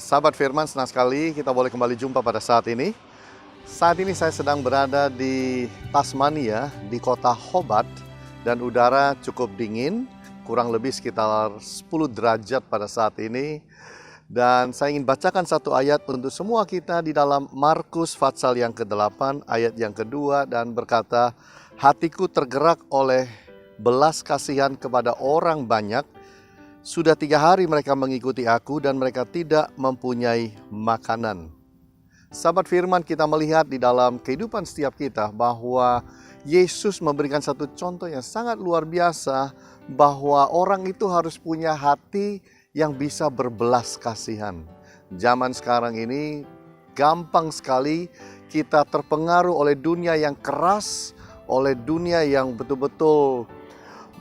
Sahabat Firman, senang sekali kita boleh kembali jumpa pada saat ini. Saat ini saya sedang berada di Tasmania, di kota Hobart, dan udara cukup dingin, kurang lebih sekitar 10 derajat pada saat ini. Dan saya ingin bacakan satu ayat untuk semua kita di dalam Markus pasal yang ke-8, ayat yang kedua, dan berkata, "Hatiku tergerak oleh belas kasihan kepada orang banyak. Sudah 3 hari mereka mengikuti aku dan mereka tidak mempunyai makanan." Sahabat Firman, kita melihat di dalam kehidupan setiap kita bahwa Yesus memberikan satu contoh yang sangat luar biasa, bahwa orang itu harus punya hati yang bisa berbelas kasihan. Zaman sekarang ini gampang sekali kita terpengaruh oleh dunia yang keras, oleh dunia yang betul-betul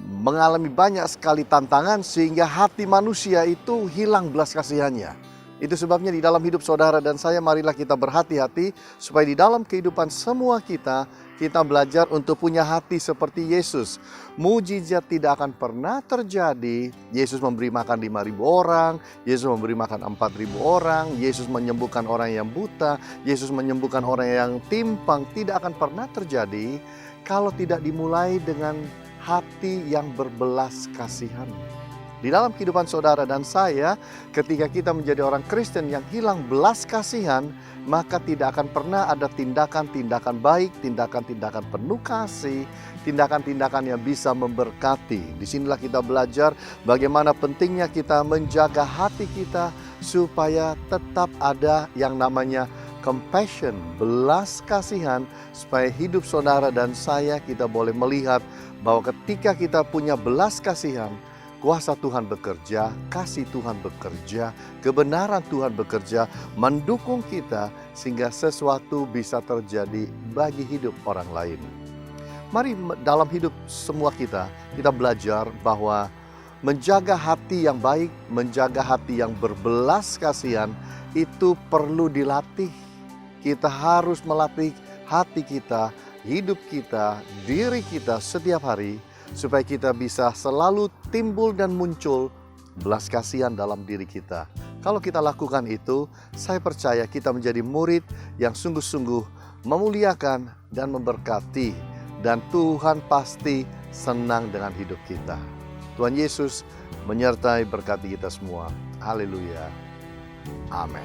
mengalami banyak sekali tantangan sehingga hati manusia itu hilang belas kasihannya. Itu sebabnya di dalam hidup saudara dan saya, marilah kita berhati-hati supaya di dalam kehidupan semua kita belajar untuk punya hati seperti Yesus. Mujizat tidak akan pernah terjadi. Yesus memberi makan 5.000 orang, Yesus memberi makan 4.000 orang, Yesus menyembuhkan orang yang buta, Yesus menyembuhkan orang yang timpang. Tidak akan pernah terjadi kalau tidak dimulai dengan hati yang berbelas kasihan. Di dalam kehidupan saudara dan saya, ketika kita menjadi orang Kristen yang hilang belas kasihan, maka tidak akan pernah ada tindakan-tindakan baik, tindakan-tindakan penuh kasih, tindakan-tindakan yang bisa memberkati. Disinilah kita belajar bagaimana pentingnya kita menjaga hati kita supaya tetap ada yang namanya compassion, belas kasihan, supaya hidup saudara dan saya kita boleh melihat bahwa ketika kita punya belas kasihan, kuasa Tuhan bekerja, kasih Tuhan bekerja, kebenaran Tuhan bekerja, mendukung kita sehingga sesuatu bisa terjadi bagi hidup orang lain. Mari dalam hidup semua kita belajar bahwa menjaga hati yang baik, menjaga hati yang berbelas kasihan itu perlu dilatih. Kita harus melatih hati kita, hidup kita, diri kita setiap hari, supaya kita bisa selalu timbul dan muncul belas kasihan dalam diri kita. Kalau kita lakukan itu, saya percaya kita menjadi murid yang sungguh-sungguh memuliakan dan memberkati. Dan Tuhan pasti senang dengan hidup kita. Tuhan Yesus menyertai berkati kita semua. Haleluya. Amin.